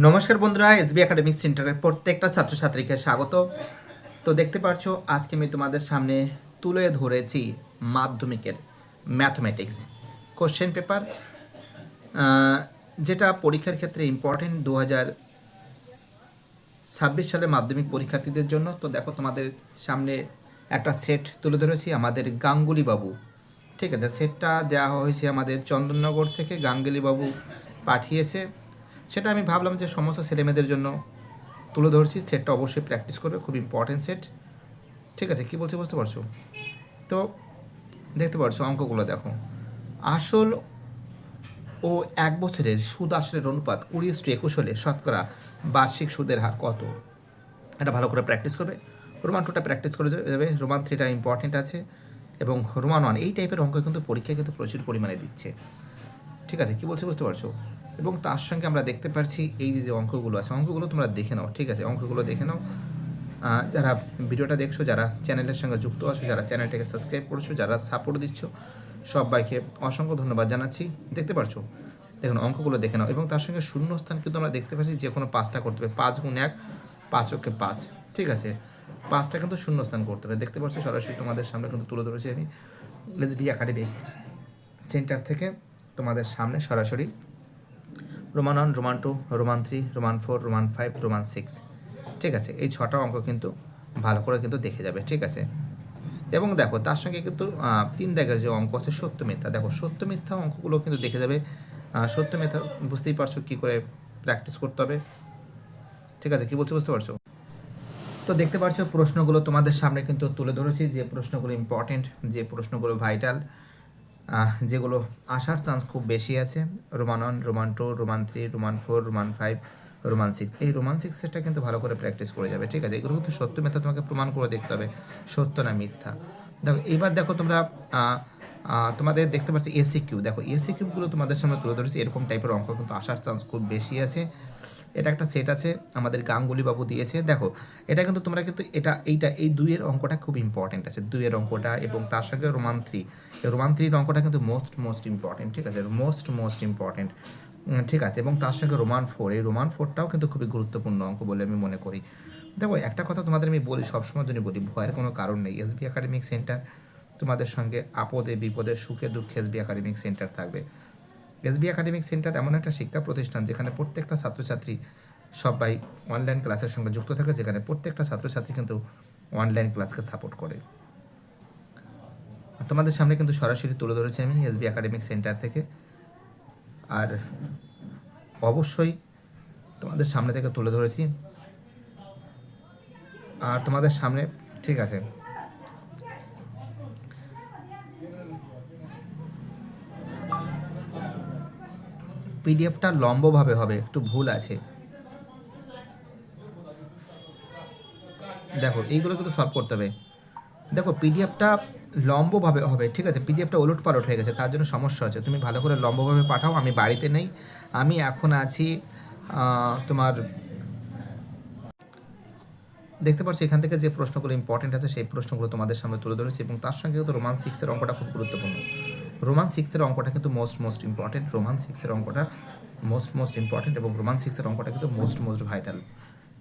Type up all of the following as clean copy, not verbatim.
নমস্কার বন্ধুরা, SB academic সেন্টারের প্রত্যেকটা ছাত্রছাত্রীকে স্বাগত। তো দেখতে পাচ্ছ আজকে আমি তোমাদের সামনে তুলে ধরেছি মাধ্যমিকের ম্যাথমেটিক্স কোশ্চেন পেপার, যেটা পরীক্ষার ক্ষেত্রে ইম্পর্টেন্ট 2026 সালের মাধ্যমিক পরীক্ষার্থীদের জন্য। তো দেখো তোমাদের সামনে একটা সেট তুলে ধরেছি, আমাদের গাঙ্গুলি বাবু, ঠিক আছে। সেটটা দেওয়া হয়েছে আমাদের চন্দননগর থেকে, গাঙ্গুলি বাবু পাঠিয়েছে। সেটা আমি ভাবলাম যে সমস্ত ছেলেমেয়েদের জন্য তুলে ধরছি। সেটটা অবশ্যই প্র্যাকটিস করবে, খুব ইম্পর্টেন্ট সেট, ঠিক আছে। কী বলছি বুঝতে পারছো? তো দেখতে পাচ্ছ অঙ্কগুলো দেখো। আসল ও এক বছরের সুদ আসলের অনুপাত 20:21 হলে শতকরা বার্ষিক সুদের হার কত? এটা ভালো করে প্র্যাকটিস করবে। রোমান 2টা প্র্যাকটিস করে যাবে, রোমান 3টা ইম্পর্টেন্ট আছে, এবং রোমান 1 এই টাইপের অঙ্ক কিন্তু পরীক্ষায় কিন্তু প্রচুর পরিমাণে দিচ্ছে, ঠিক আছে। কী বলছি বুঝতে পারছো? এবং তার সঙ্গে আমরা দেখতে পাচ্ছি এই যে অঙ্কগুলো আছে, অঙ্কগুলো তোমরা দেখে নাও, ঠিক আছে। অঙ্কগুলো দেখে নাও। যারা ভিডিওটা দেখছো, যারা চ্যানেলের সঙ্গে যুক্ত আছো, যারা চ্যানেলটাকে সাবস্ক্রাইব করছো, যারা সাপোর্ট দিচ্ছ, সবাইকে অসংখ্য ধন্যবাদ জানাচ্ছি। দেখতে পাচ্ছো, দেখুন অঙ্কগুলো দেখে নাও। এবং তার সঙ্গে শূন্যস্থান কিন্তু আমরা দেখতে পাচ্ছি যে কোনো 5টা করতে হবে। 5 গুণ 1, 5 ওকে 5, ঠিক আছে। 5টা কিন্তু শূন্যস্থান করতে হবে। দেখতে পাচ্ছি সরাসরি তোমাদের সামনে কিন্তু তুলে ধরেছি আমি এসবি একাডেমিক সেন্টার থেকে তোমাদের সামনে সরাসরি Roman 1, Roman 2, Roman 3, Roman 4, Roman 5, Roman 6, ঠিক আছে। এই 6টা অঙ্ক কিন্তু ভালো করে কিন্তু দেখে যাবে, ঠিক আছে। এবং দেখো তার সঙ্গে কিন্তু 3 দাগের যে অঙ্ক আছে সত্য মিথ্যা, দেখো সত্য মিথ্যা অঙ্কগুলো কিন্তু দেখে যাবে। সত্য মিথ্যা বুঝতেই পারছো কী করে প্র্যাকটিস করতে হবে, ঠিক আছে। কী বলছো বুঝতে পারছো? তো দেখতে পাচ্ছ প্রশ্নগুলো তোমাদের সামনে কিন্তু তুলে ধরেছি, যে প্রশ্নগুলো ইম্পর্টেন্ট, যে প্রশ্নগুলো ভাইটাল, যেগুলো আসার চান্স খুব বেশি আছে। Roman 1, Roman 2, Roman 3, Roman 4, Roman 5, Roman 6। এই রোমান 6 সেটটা কিন্তু ভালো করে প্র্যাকটিস করে যাবে, ঠিক আছে। এগুলো কিন্তু সত্য মিথ্যা তোমাকে প্রমাণ করে দেখতে হবে, সত্য না মিথ্যা। দেখো এইবার দেখো তোমরা তোমাদের দেখতে পাচ্ছি এসি কিউ, দেখো এসি কিউবগুলো তোমাদের সামনে তুলে ধরেছি। এরকম টাইপের অঙ্ক কিন্তু আসার চান্স খুব বেশি আছে। এটা একটা সেট আছে, আমাদের গাঙ্গুলি বাবু দিয়েছে। দেখো এটা কিন্তু তোমরা কিন্তু এই 2-এর অঙ্কটা খুব ইম্পর্টেন্ট আছে, 2-এর অঙ্কটা, এবং তার সঙ্গে রোমান 3, রোমান 3-র অঙ্কটা কিন্তু মোস্ট ইম্পর্টেন্ট, ঠিক আছে। মোস্ট ইম্পর্টেন্ট, ঠিক আছে। এবং তার সঙ্গে রোমান 4, এই রোমান 4টাও কিন্তু খুবই গুরুত্বপূর্ণ অঙ্ক বলে আমি মনে করি। দেখো একটা কথা তোমাদের আমি বলি, সবসময় জন্য বলি, ভয়ের কোনো কারণ নেই। এসবি একাডেমিক সেন্টার তোমাদের সঙ্গে আপদে বিপদে সুখে দুঃখে এসবি একাডেমিক সেন্টার থাকবে। এসবি একাডেমিক সেন্টার এমন একটা শিক্ষা প্রতিষ্ঠান যেখানে প্রত্যেকটা ছাত্রছাত্রী সবাই অনলাইন ক্লাসের সঙ্গে যুক্ত থাকে, যেখানে প্রত্যেকটা ছাত্রছাত্রী কিন্তু অনলাইন ক্লাসকে সাপোর্ট করে। তোমাদের সামনে কিন্তু সরাসরি তুলে ধরেছি আমি এসবি একাডেমিক সেন্টার থেকে, আর অবশ্যই তোমাদের সামনে থেকে তুলে ধরেছি, আর তোমাদের সামনে, ঠিক আছে। পিডিএফটা লম্বভাবে হবে, একটু ভুল আছে। দেখো এইগুলো কিন্তু সলভ করতে হবে। দেখো পিডিএফটা লম্বভাবে হবে, ঠিক আছে। পিডিএফটা ওলট পালট হয়ে গেছে, তার জন্য সমস্যা হচ্ছে। তুমি ভালো করে লম্বভাবে পাঠাও। আমি বাড়িতে নেই, আমি এখন আছি তোমার, দেখতে পাচ্ছি এখান থেকে যে প্রশ্নগুলো ইম্পর্টেন্ট আছে সেই প্রশ্নগুলো তোমাদের সামনে তুলে ধরেছি। এবং তার সঙ্গে কিন্তু রোমান 6-এর অঙ্কটা খুব গুরুত্বপূর্ণ। রোমান 6-এর অঙ্কটা কিন্তু মোস্ট ইম্পর্টেন্ট, রোমান 6-এর অঙ্কটা মোস্ট ইম্পর্টেন্ট, এবং রোমান 6-এর অঙ্কটা কিন্তু মোস্ট ভাইটাল,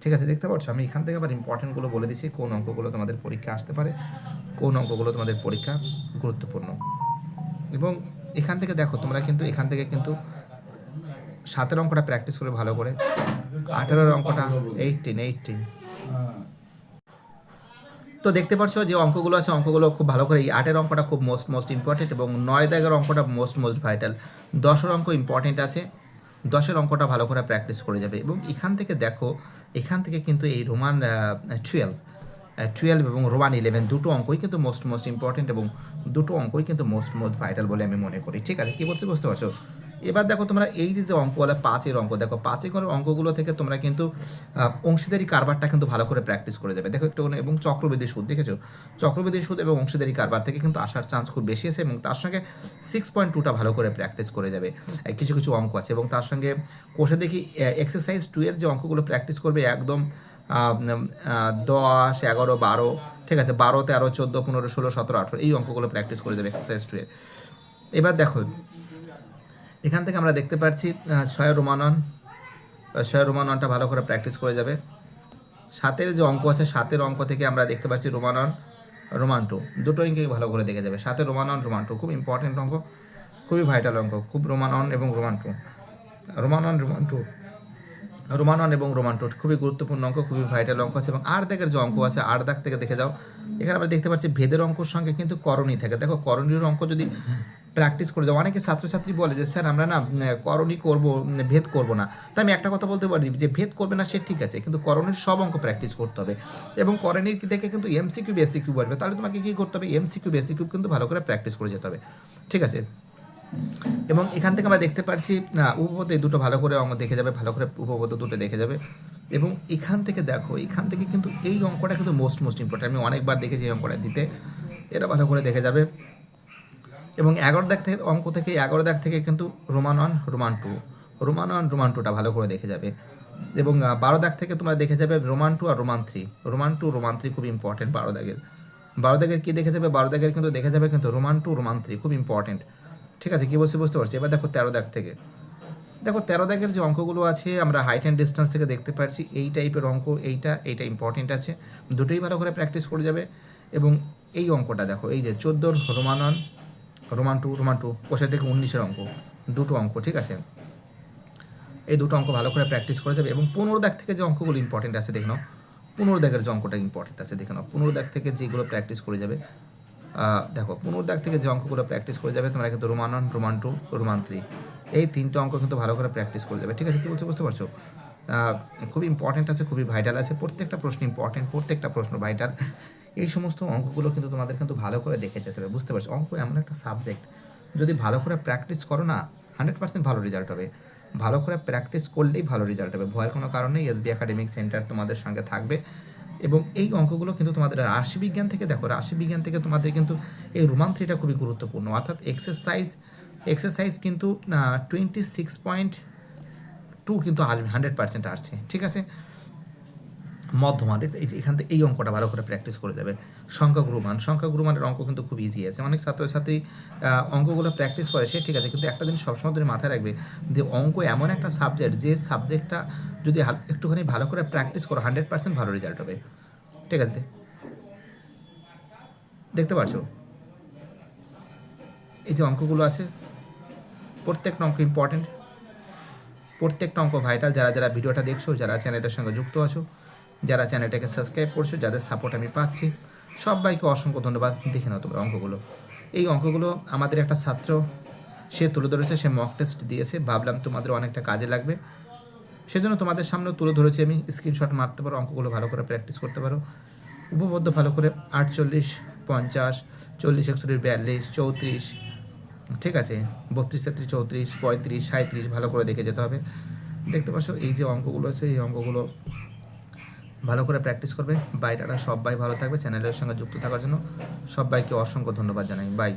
ঠিক আছে। দেখতে পাচ্ছ আমি এখান থেকে আবার ইম্পর্টেন্টগুলো বলে দিচ্ছি, কোন অঙ্কগুলো তোমাদের পরীক্ষা আসতে পারে, কোন অঙ্কগুলো তোমাদের পরীক্ষা গুরুত্বপূর্ণ। এবং এখান থেকে দেখো তোমরা কিন্তু এখান থেকে কিন্তু 7-এর অঙ্কটা প্র্যাকটিস করে ভালো করে, 18-এর অঙ্কটা 18। তো দেখতে পাচ্ছ যে অঙ্কগুলো আছে, অঙ্কগুলো খুব ভালো করে, এই 8-এর অঙ্কটা খুব মোস্ট ইম্পর্টেন্ট, এবং 9 দাগের অঙ্কটা মোস্ট ভাইটাল। 10-এর অঙ্ক ইম্পর্টেন্ট আছে, 10-এর অঙ্কটা ভালো করে প্র্যাকটিস করে যাবে। এবং এখান থেকে দেখো, এখান থেকে কিন্তু এই রোমান 12 এবং রোমান 11 দুটো অঙ্কই কিন্তু মোস্ট ইম্পর্টেন্ট, এবং দুটো অঙ্কই কিন্তু মোস্ট ভাইটাল বলে আমি মনে করি, ঠিক আছে। কী বলছি বুঝতে পারছো? এবার দেখো তোমরা এই যে অঙ্কগুলো 5-এর অঙ্ক, দেখো 5-এর অঙ্কগুলো থেকে তোমরা কিন্তু অংশীদারি কারবারটা কিন্তু ভালো করে প্র্যাকটিস করে যাবে। দেখো একটু, এবং চক্রবৃদ্ধি সুদ দেখেছো, চক্রবৃদ্ধি সুদ এবং অংশীদারি কারবার থেকে কিন্তু আসার চান্স খুব বেশি আছে। এবং তার সঙ্গে 6.2টা ভালো করে প্র্যাকটিস করে যাবে। কিছু অঙ্ক আছে, এবং তার সঙ্গে কোষে দেখি এক্সারসাইজ 2-এর যে অঙ্কগুলো প্র্যাকটিস করবে একদম 10, 11, 12, ঠিক আছে, 12, 13, 14, 15, 16, 17, 18 এই অঙ্কগুলো প্র্যাকটিস করে যাবে এক্সারসাইজ 2-এর। এবার দেখো এখান থেকে আমরা দেখতে পাচ্ছি 6 রোমান 1, রোমান 1টা ভালো করে প্র্যাকটিস করে যাবে। 7-এর যে অঙ্ক আছে 7-এর অঙ্ক থেকে আমরা দেখতে পাচ্ছি রোমান 1 রোমান 2 দুটো অঙ্কই ভালো করে দেখে যাবে। 7-এ রোমান 1 রোমান 2 খুব ইম্পর্টেন্ট অঙ্ক, খুবই ভাইটাল অঙ্ক, খুব রোমান 1 এবং রোমান 2 রোমান 1 রোমান 2 রোমান 1 এবং রোমান 2 খুবই গুরুত্বপূর্ণ অঙ্ক, খুবই ভাইটাল অঙ্ক আছে। এবং 8 দাগের যে অঙ্ক আছে 8 দাগ থেকে দেখে যাও, এখানে আমরা দেখতে পাচ্ছি ভেদের অঙ্কর সঙ্গে কিন্তু করণী থাকে। দেখো করণীর অঙ্ক যদি প্র্যাকটিস করে যাও, অনেকে ছাত্রছাত্রী বলে যে স্যার আমরা না করণী করবো, ভেদ করব না। তাই আমি একটা কথা বলতে পারি যে ভেদ করবে না সে ঠিক আছে, কিন্তু করণীর সব অঙ্ক প্র্যাকটিস করতে হবে। এবং করণীর থেকে কিন্তু এমসিকিউ বেসিকিউ বলবে, তাহলে তোমাকে কী করতে হবে, এমসিকিউ বেসিকিউ কিন্তু ভালো করে প্র্যাকটিস করে যেতে হবে, ঠিক আছে। এবং এখান থেকে আমরা দেখতে পাচ্ছি উপপদ এই দুটো ভালো করে অঙ্ক দেখে যাবে, ভালো করে উপপদ দুটো দেখে যাবে। এবং এখান থেকে দেখো, এখান থেকে কিন্তু এই অঙ্কটা কিন্তু মোস্ট ইম্পর্টেন্ট, আমি অনেকবার দেখেছি এই অঙ্কটা দিতে, এটা ভালো করে দেখে যাবে। এবং 11 দাগ থেকে অঙ্ক থেকে 11 দাগ থেকে কিন্তু রোমান 1 রোমান 2 রোমান 1 রোমান 2টা ভালো করে দেখে যাবে। এবং 12 দাগ থেকে তোমরা দেখে যাবে রোমান 2 আর রোমান 3 রোমান 2 রোমান 3 খুব ইম্পর্টেন্ট। 12 দাগের কী দেখে যাবে, 12 দাগের কিন্তু দেখে যাবে কিন্তু রোমান 2 রোমান 3 খুব ইম্পর্টেন্ট, ঠিক আছে। কী বলছি বুঝতে পারছি। এবার দেখো 13 দাগ থেকে, দেখো 13 দাগের যে অঙ্কগুলো আছে আমরা হাইট অ্যান্ড ডিস্টেন্স থেকে দেখতে পাচ্ছি এই টাইপের অঙ্ক, এইটা ইম্পর্টেন্ট আছে, দুটোই ভালো করে প্র্যাকটিস করে যাবে। এবং এই অঙ্কটা দেখো, এই যে 14 রোমান 1 রোমান 2 কোষের থেকে 19-এর অঙ্ক, দুটো অঙ্ক, ঠিক আছে। এই দুটো অঙ্ক ভালো করে প্র্যাকটিস করে যাবে। এবং 15 দাগ থেকে যে অঙ্কগুলো ইম্পর্টেন্ট আছে দেখে নাও, 15 দাগের যে অঙ্কটা ইম্পর্টেন্ট আছে দেখে নাও, 15 দাগ থেকে যেগুলো প্র্যাকটিস করে যাবে, দেখো 15 দাগ থেকে যে অঙ্কগুলো প্র্যাকটিস করে যাবে তোমরা কিন্তু রোমান 1 রোমান 2 রোমান 3 এই 3টে অঙ্ক কিন্তু ভালো করে প্র্যাকটিস করে যাবে, ঠিক আছে। কী বলছো বুঝতে পারছো। খুবই ইম্পর্টেন্ট আছে, খুবই ভাইটাল আছে, প্রত্যেকটা প্রশ্ন ইম্পর্টেন্ট, প্রত্যেকটা প্রশ্ন ভাইটাল। এই সমস্ত অঙ্কগুলো কিন্তু তোমাদের কিন্তু ভালো করে দেখে যেতে হবে, বুঝতে পারছো। অঙ্ক এমন একটা সাবজেক্ট, যদি ভালো করে প্র্যাকটিস করো না 100% ভালো রেজাল্ট হবে, ভালো করে প্র্যাকটিস করলেই ভালো রেজাল্ট হবে। ভয়ের কোনো কারণ নেই, এসবি একাডেমিক সেন্টার তোমাদের সঙ্গে থাকবে। এবং এই অঙ্কগুলো কিন্তু তোমাদের রাশিবিজ্ঞান থেকে, দেখো রাশিবিজ্ঞান থেকে তোমাদের কিন্তু এই রোমান 3টা খুবই গুরুত্বপূর্ণ, অর্থাৎ এক্সারসাইজ কিন্তু 26.2 কিন্তু 100% আসছে, ঠিক আছে। মধ্যমান এই যে এখান থেকে এই অঙ্কটা ভালো করে প্র্যাকটিস করে যাবে। সংখ্যাগুরুমানের অঙ্ক কিন্তু খুব ইজি আছে, অনেক ছাত্রছাত্রী অঙ্কগুলো প্র্যাকটিস করে সে ঠিক আছে, কিন্তু একটা জিনিস সবসময় ধরে মাথায় রাখবে যে অঙ্ক এমন একটা সাবজেক্ট, যে সাবজেক্টটা যদি একটুখানি ভালো করে প্র্যাকটিস করো 100% ভালো রেজাল্ট হবে, ঠিক আছে। দেখতে পাচ্ছ এই যে অঙ্কগুলো আছে, প্রত্যেকটা অঙ্ক ইম্পর্টেন্ট, প্রত্যেকটা অঙ্ক ভাইটাল। যারা ভিডিওটা দেখছো, যারা চ্যানেলটার সঙ্গে যুক্ত আছো, যারা চ্যানেলটাকে সাবস্ক্রাইব করছো, যাদের সাপোর্ট আমি পাচ্ছি, সবাইকে অসংখ্য ধন্যবাদ। দেখে নাও তোমরা অঙ্কগুলো, এই অঙ্কগুলো আমাদের একটা ছাত্র সে তুলে ধরেছে, সে মক টেস্ট দিয়েছে, ভাবলাম তোমাদের অনেকটা কাজে লাগবে, সেজন্য তোমাদের সামনেও তুলে ধরেছি আমি। স্ক্রিনশট মারতে পারো, অঙ্কগুলো ভালো করে প্র্যাকটিস করতে পারো। উপপাদ্য ভালো করে 48, 50, 40, 41, 42, 34, ঠিক আছে, 32, 33, 34, 35, 37 ভালো করে দেখে যেতে হবে। দেখতে পাচ্ছ এই যে অঙ্কগুলো আছে, এই অঙ্কগুলো ভালো করে প্র্যাকটিস করবে। বাইটারা সবাই ভালো থাকবে। চ্যানেলের সঙ্গে যুক্ত থাকার জন্য সবাইকে অসংখ্য ধন্যবাদ জানাই। বাই।